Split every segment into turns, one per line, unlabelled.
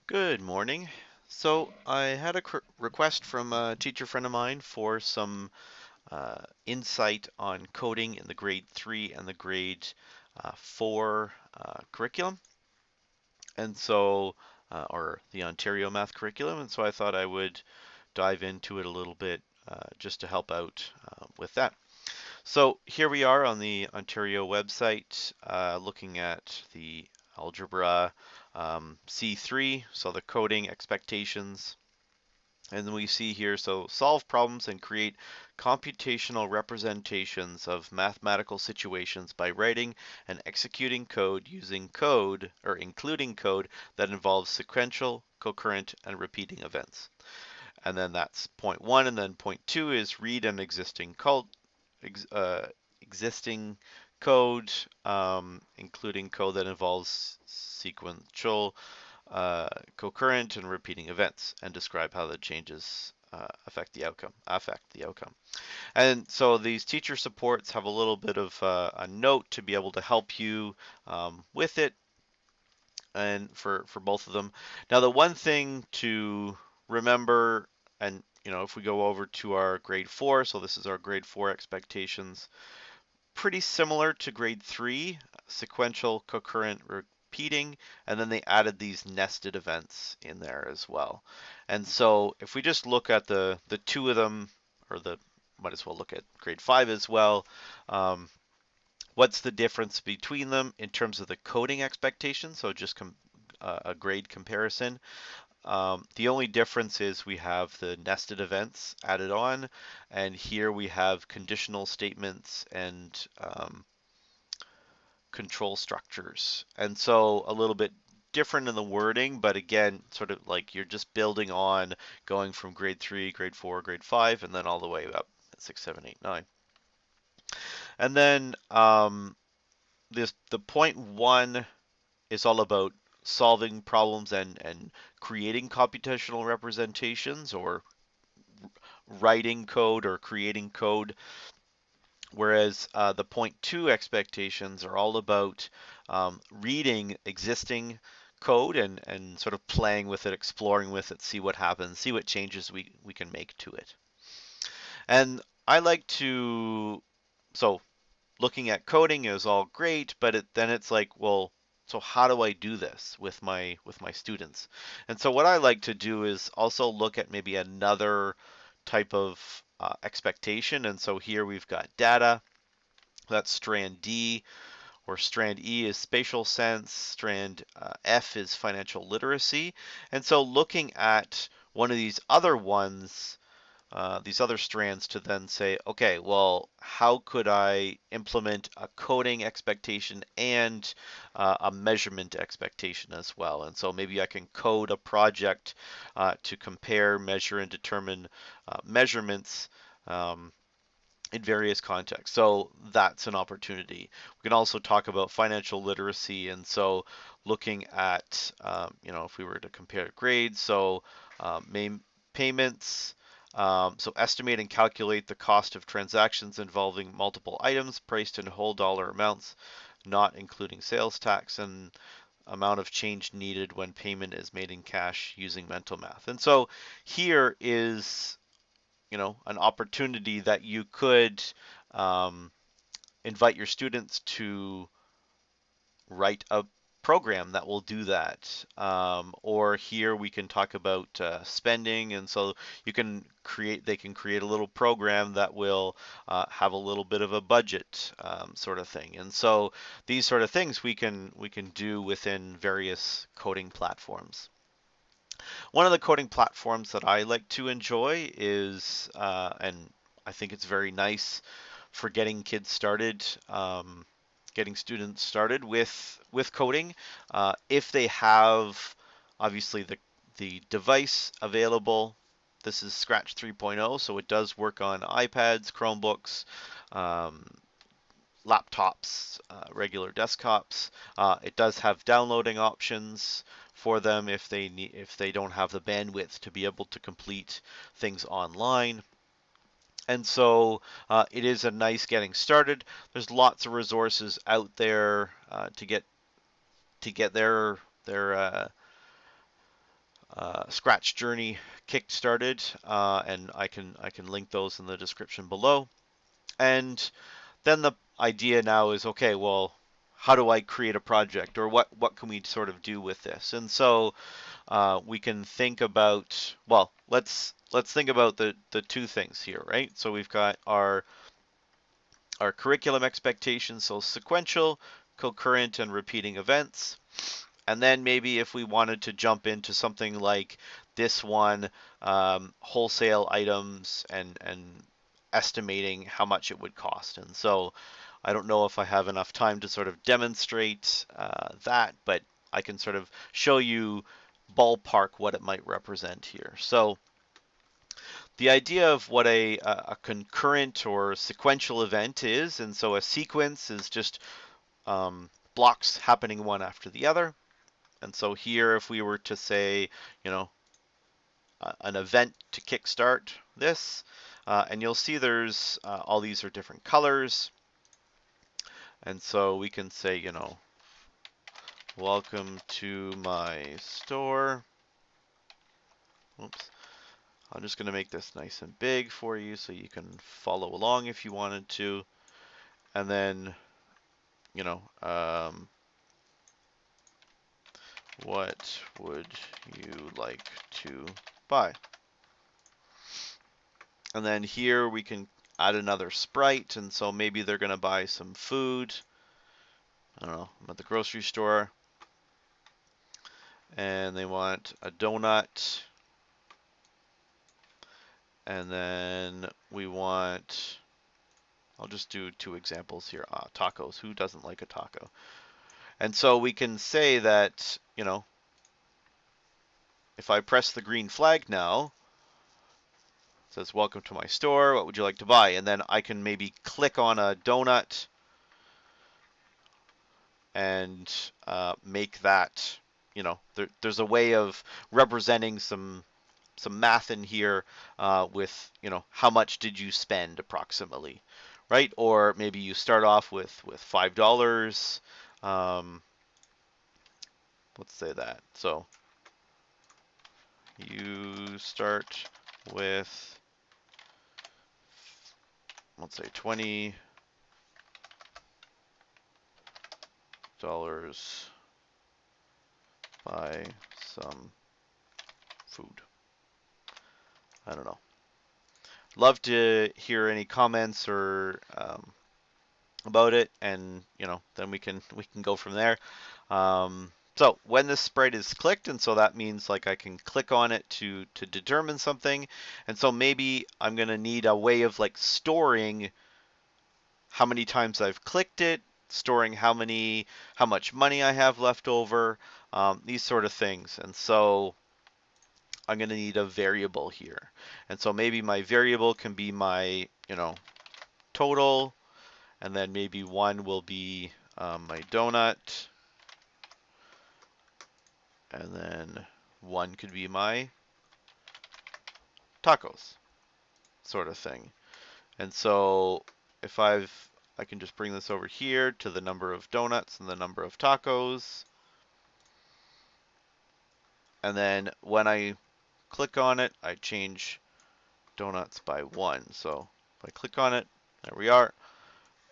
Good morning. So I had a request from a teacher friend of mine for some insight on coding in the grade 3 and the grade 4 curriculum, and so or the Ontario math curriculum, and so I thought I would dive into it a little bit just to help out with that. So here we are on the Ontario website, looking at the algebra C3, so the coding expectations. And then we see here, so solve problems and create computational representations of mathematical situations by writing and executing code using code or including code that involves sequential, concurrent, and repeating events. And then that's point one, and then point two is read an existing code, existing code, including code that involves sequential, concurrent, and repeating events, and describe how the changes affect the outcome. And so these teacher supports have a little bit of a note to be able to help you with it, and for both of them. Now, the one thing to remember, and if we go over to our grade 4, so this is our grade 4 expectations, pretty similar to grade 3, sequential, concurrent, repeating, and then they added these nested events in there as well. And so if we just look at the two of them, or might as well look at grade 5 as well. What's the difference between them in terms of the coding expectations? So just a grade comparison. The only difference is we have the nested events added on, and here we have conditional statements and control structures. And so a little bit different in the wording, but again, sort of like you're just building on going from grade 3, grade 4, grade 5, and then all the way up at 6, 7, 8, 9. And then the point one is all about solving problems and creating computational representations or writing code or creating code, whereas the point two expectations are all about reading existing code and sort of playing with it, exploring with it, see what happens, see what changes we can make to it. And I like to, so looking at coding is all great, but then it's like, well, so how do I do this with my students? And so what I like to do is also look at maybe another type of expectation. And so here we've got data. That's strand D, or strand E is spatial sense, strand F is financial literacy. And so looking at one of these other ones, these other strands, to then say, okay, well, how could I implement a coding expectation and a measurement expectation as well? And so maybe I can code a project to compare, measure, and determine measurements in various contexts. So that's an opportunity. We can also talk about financial literacy, and so looking at, if we were to compare grades, so payments, so estimate and calculate the cost of transactions involving multiple items priced in whole dollar amounts, not including sales tax, and amount of change needed when payment is made in cash using mental math. And so here is, an opportunity that you could um, invite your students to write a program that will do that. Or here we can talk about spending, and so they can create a little program that will have a little bit of a budget sort of thing. And so these sort of things we can do within various coding platforms. One of the coding platforms that I like to enjoy is, and I think it's very nice for getting kids started, getting students started with coding, if they have obviously the device available. This is Scratch 3.0, so it does work on iPads, Chromebooks, um, laptops, regular desktops. It does have downloading options for them if they don't have the bandwidth to be able to complete things online. And so it is a nice getting started. There's lots of resources out there to get their Scratch Journey kick-started, and I can link those in the description below. And then the idea now is, okay, well, how do I create a project, or what can we sort of do with this? And so we can think about, well, let's think about the two things here, right? So we've got our curriculum expectations, so sequential, concurrent, and repeating events. And then maybe if we wanted to jump into something like this one, wholesale items and estimating how much it would cost. And so I don't know if I have enough time to sort of demonstrate that, but I can sort of show you ballpark what it might represent here. So the idea of what a concurrent or sequential event is, and so a sequence is just blocks happening one after the other. And so here, if we were to say, you know, an event to kickstart this, and you'll see there's all these are different colors. And so we can say, you know, welcome to my store. Oops. I'm just going to make this nice and big for you so you can follow along if you wanted to. And then, you know, what would you like to buy? And then here we can add another sprite, and so maybe they're going to buy some food. I don't know, I'm at the grocery store, and they want a donut. And then we want, I'll just do two examples here. Tacos. Who doesn't like a taco? And so we can say that, you know, if I press the green flag now, it says, welcome to my store. What would you like to buy? And then I can maybe click on a donut and make that, you know, there's a way of representing some math in here with, you know, how much did you spend approximately, right? Or maybe you start off with $5. Let's say that. So you start with, let's say $20. Buy some food. I don't know. Love to hear any comments or about it, and you know, then we can go from there. So when this sprite is clicked, and so that means like I can click on it to determine something, and so maybe I'm gonna need a way of like storing how many times I've clicked it, storing how much money I have left over, these sort of things. And so I'm going to need a variable here. And so maybe my variable can be my, you know, total, and then maybe one will be my donut, and then one could be my tacos, sort of thing. And so if I can just bring this over here to the number of donuts and the number of tacos. And then when I click on it, I change donuts by 1. So if I click on it, there we are.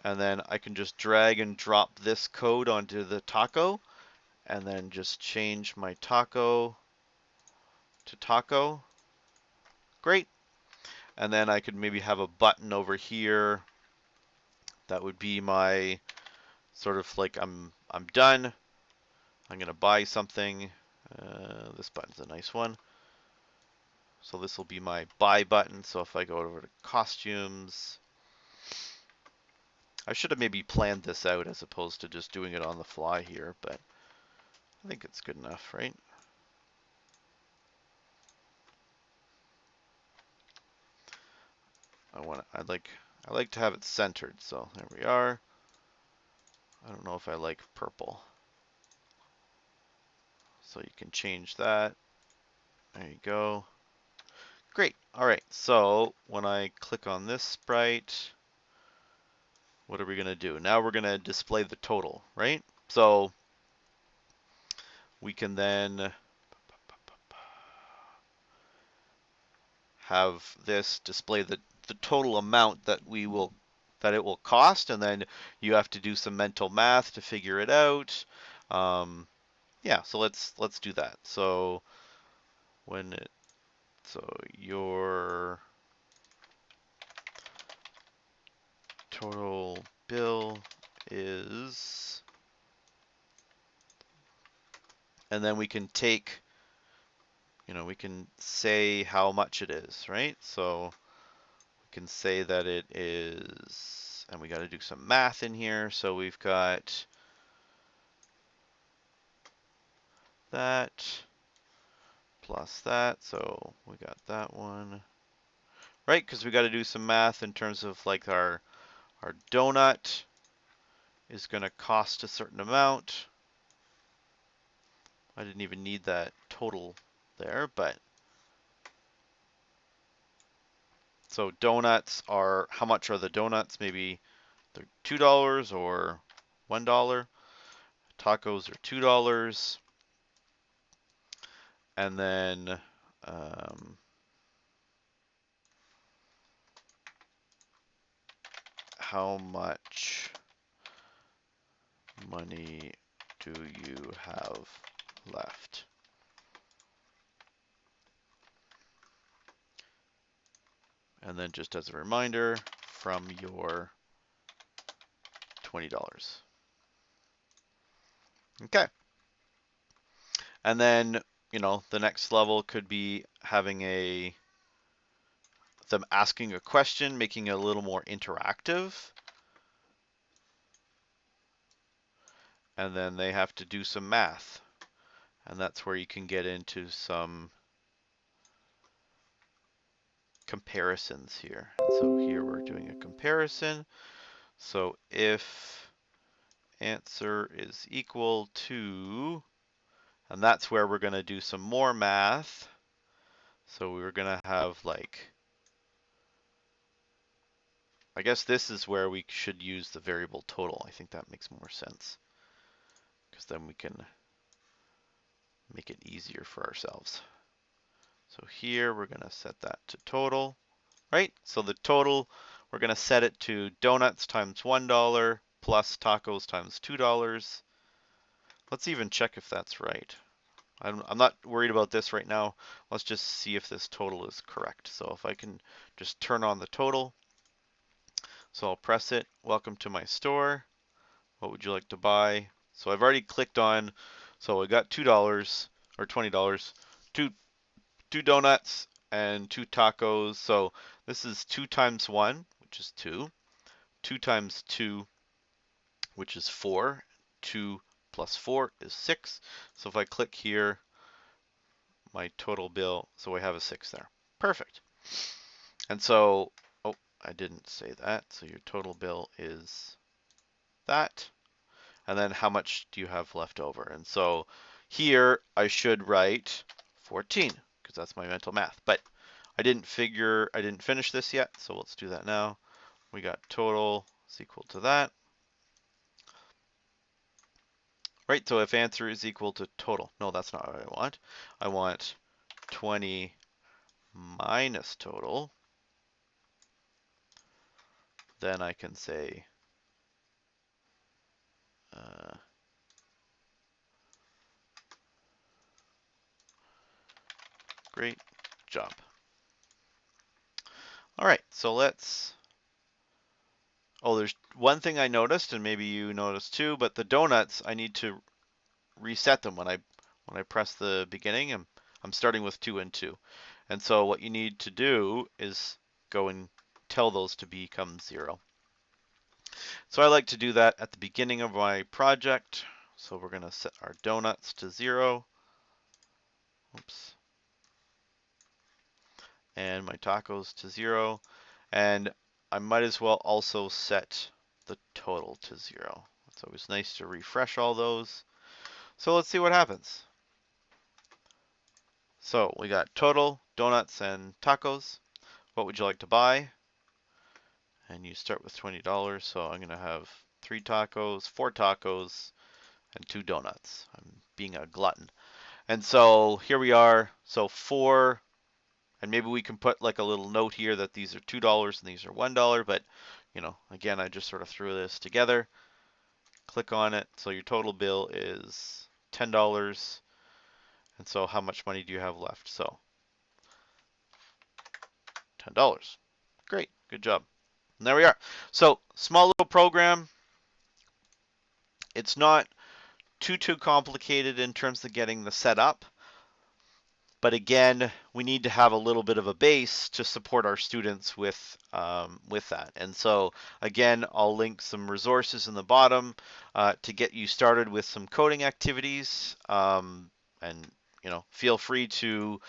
And then I can just drag and drop this code onto the taco, and then just change my taco to taco. Great. And then I could maybe have a button over here that would be my sort of like I'm done. I'm gonna buy something. This button's a nice one. So this will be my buy button. So if I go over to costumes, I should have maybe planned this out as opposed to just doing it on the fly here, but I think it's good enough, right? I like to have it centered, so there we are. I don't know if I like purple. So you can change that. There you go. Great. All right. So when I click on this sprite, what are we going to do? Now we're going to display the total, right? So we can then have this display the total amount that it will cost, and then you have to do some mental math to figure it out. Yeah, so let's do that. So your total bill is, and then we can take, we can say how much it is, right? So we can say that it is, and we got to do some math in here. So we've got that plus that. So we got that one, right? Because we got to do some math in terms of like our donut is going to cost a certain amount. I didn't even need that total there, but so donuts are, how much are the donuts? Maybe they're $2 or $1. Tacos are $2. And then how much money do you have left? And then just as a reminder, from your $20. Okay. And then, the next level could be having them asking a question, making it a little more interactive. And then they have to do some math. And that's where you can get into some comparisons here. And so here we're doing a comparison. So if answer is equal to, and that's where we're going to do some more math. So we're going to have like, I guess this is where we should use the variable total. I think that makes more sense, because then we can make it easier for ourselves. So here we're going to set that to total, right? So the total, we're going to set it to donuts times $1 plus tacos times $2. Let's even check if that's right. I'm not worried about this right now. Let's just see if this total is correct. So if I can just turn on the total. So I'll press it. Welcome to my store. What would you like to buy? So I've already clicked on, so I got $2 or $20, two donuts and 2 tacos. So this is 2 times 1, which is 2. 2 times 2, which is 4. 2 plus 4 is 6. So if I click here, my total bill, so I have a 6 there. Perfect. And so, oh, I didn't say that. So your total bill is that. And then how much do you have left over? And so here I should write 14, because that's my mental math. But I didn't finish this yet, so let's do that now. We got total is equal to that. Right, so if answer is equal to total, no, that's not what I want. I want 20 minus total. Then I can say great job. All right, so let's, oh, there's one thing I noticed, and maybe you noticed too, but the donuts, I need to reset them when I press the beginning. I'm starting with 2 and 2. And so what you need to do is go and tell those to become 0. So I like to do that at the beginning of my project. So we're going to set our donuts to 0. Oops. And my tacos to 0. And I might as well also set the total to 0. It's always nice to refresh all those. So let's see what happens. So we got total, donuts, and tacos. What would you like to buy? And you start with $20. So I'm going to have 3 tacos, 4 tacos, and 2 donuts. I'm being a glutton. And so here we are. So 4 And maybe we can put like a little note here that these are $2 and these are $1, but again, I just sort of threw this together. Click on it. So your total bill is $10. And so how much money do you have left? So $10. Great, good job. And there we are. So small little program. It's not too complicated in terms of getting the setup. But again, we need to have a little bit of a base to support our students with that. And so again, I'll link some resources in the bottom to get you started with some coding activities. And feel free to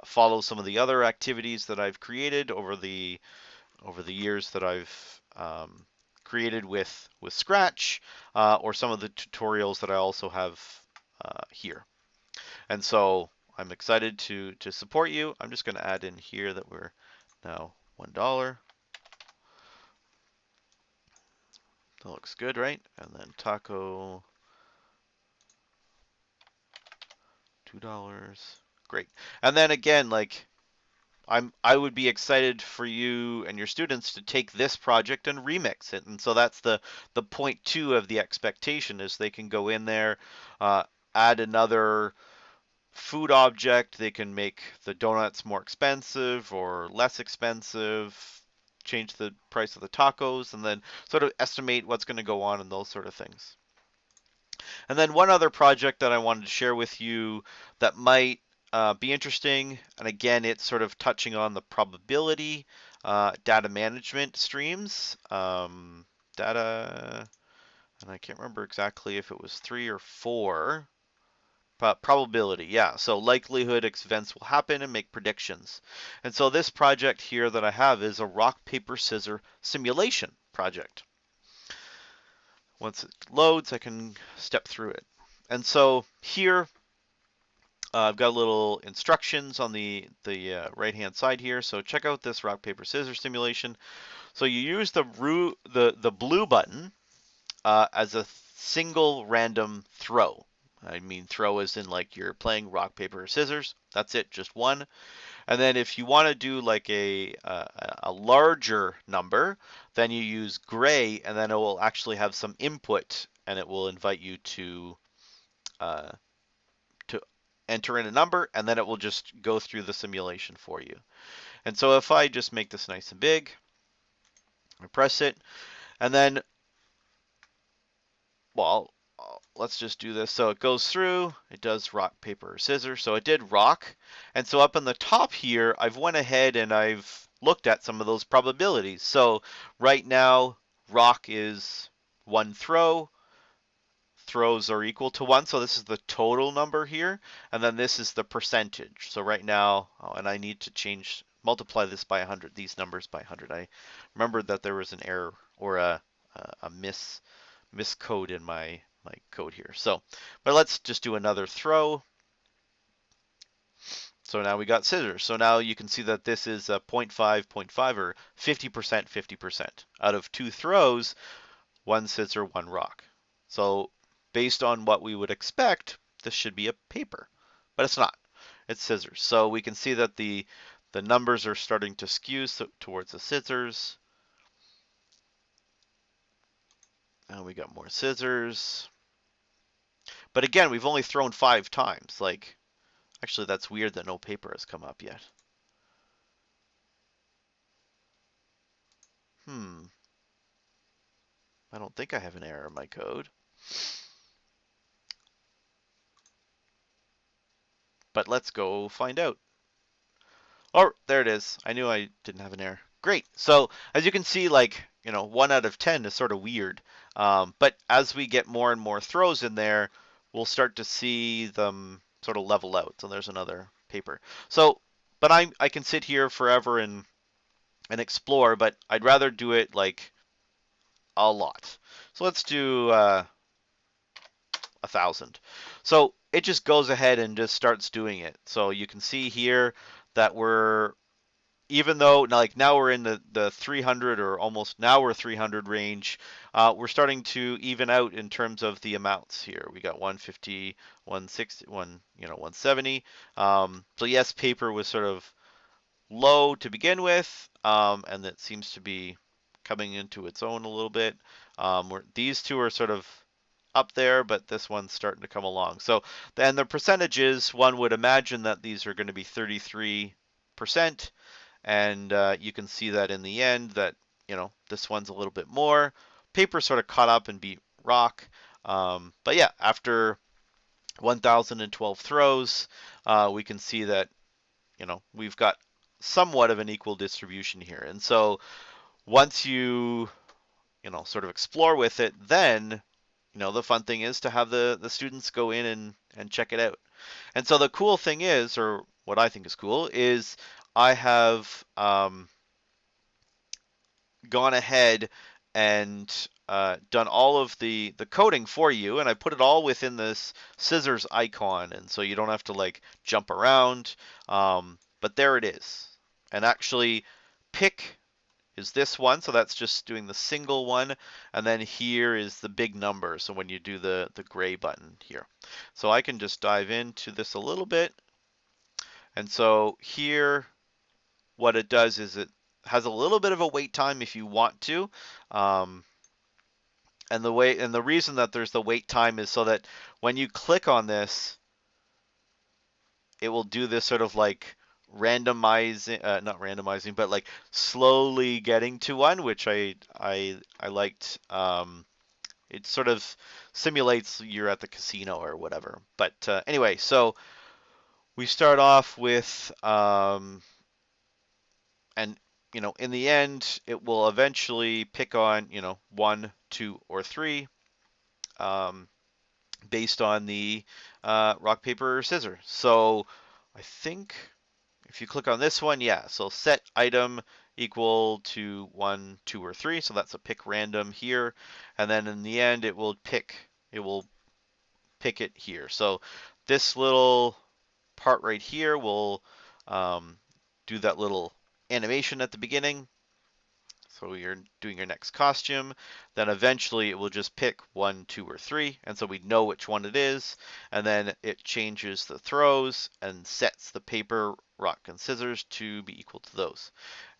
follow some of the other activities that I've created over the years that I've created with Scratch, or some of the tutorials that I also have here. And so I'm excited to support you. I'm just going to add in here that we're now $1. That looks good, right? And then taco, $2. Great. And then again, like I would be excited for you and your students to take this project and remix it. And so that's the point two of the expectation, is they can go in there, add another food object. They can make the donuts more expensive or less expensive, change the price of the tacos, and then sort of estimate what's going to go on and those sort of things. And then one other project that I wanted to share with you that might be interesting, and again, it's sort of touching on the probability data management streams. Data, and I can't remember exactly if it was 3 or 4. Probability, yeah. So likelihood events will happen and make predictions. And so this project here that I have is a rock, paper, scissors simulation project. Once it loads, I can step through it. And so here, I've got little instructions on the right-hand side here. So check out this rock, paper, scissors simulation. So you use the blue button as a single random throw. I mean, throw as in like you're playing rock, paper, or scissors. That's it, just one. And then if you want to do like a larger number, then you use gray, and then it will actually have some input, and it will invite you to enter in a number, and then it will just go through the simulation for you. And so if I just make this nice and big, I press it, and then, well, let's just do this. So it goes through, it does rock, paper, or scissors. So it did rock. And so up on the top here, I've went ahead and I've looked at some of those probabilities. So right now, rock is 1 throw. Throws are equal to 1. So this is the total number here. And then this is the percentage. So right now, and I need to multiply this by 100, these numbers by 100. I remembered that there was an error or a miscode in my code here. So, but let's just do another throw. So now we got scissors. So now you can see that this is a 0.5, 0.5, or 50%, 50%. Out of 2 throws, 1 scissor, 1 rock. So based on what we would expect, this should be a paper, but it's not. It's scissors. So we can see that the numbers are starting to skew towards the scissors. And we got more scissors. But again, we've only thrown 5 times. Like, actually, that's weird that no paper has come up yet. I don't think I have an error in my code. But let's go find out. Oh, there it is. I knew I didn't have an error. Great. So as you can see, like, 1 out of 10 is sort of weird. But as we get more and more throws in there, we'll start to see them sort of level out. So there's another paper. So, but I can sit here forever and explore, but I'd rather do it like a lot. So let's do 1,000. So it just goes ahead and just starts doing it. So you can see here that even though like now we're in the 300 or almost now we're 300 range, we're starting to even out in terms of the amounts here. We got 150, 160, 170. So yes, paper was sort of low to begin with, and that seems to be coming into its own a little bit. These two are sort of up there, but this one's starting to come along. So then the percentages, one would imagine that these are going to be 33%, and you can see that in the end that, this one's a little bit more. Paper sort of caught up and beat rock. But yeah, after 1,012 throws, we can see that, we've got somewhat of an equal distribution here. And so once you, sort of explore with it, then, the fun thing is to have the students go in and check it out. And so the cool thing is, or what I think is cool, is I have gone ahead and done all of the coding for you, and I put it all within this scissors icon, and so you don't have to like jump around. But there it is. And actually, pick is this one, so that's just doing the single one, and then here is the big number, so when you do the gray button here. So I can just dive into this a little bit, and so here what it does is it has a little bit of a wait time if you want to. Um, and the reason that there's the wait time is so that when you click on this, it will do this sort of like randomizing, not randomizing, but like slowly getting to one, which I liked. It sort of simulates you're at the casino or whatever. But anyway, so we start off with, and in the end, it will eventually pick on, 1, 2, or 3, um, based on the rock, paper, or scissors. So I think if you click on this one, yeah, so set item equal to 1, 2, or 3. So that's a pick random here. And then in the end, it will pick it here. So this little part right here will do that little animation at the beginning. So you're doing your next costume, then eventually it will just pick 1, 2, or 3, and so we know which one it is, and then it changes the throws and sets the paper, rock, and scissors to be equal to those.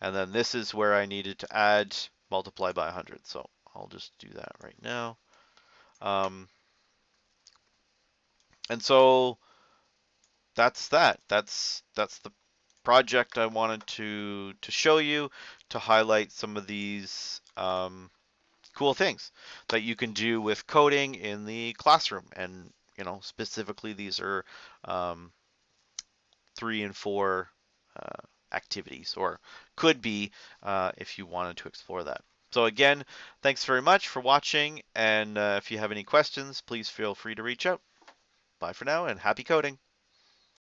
And then this is where I needed to add multiply by 100, so I'll just do that right now. And so that's that. That's the project I wanted to show you, to highlight some of these cool things that you can do with coding in the classroom. And specifically these are 3 and 4 activities, or could be if you wanted to explore that. So again, thanks very much for watching, and if you have any questions, please feel free to reach out. Bye for now, and happy coding!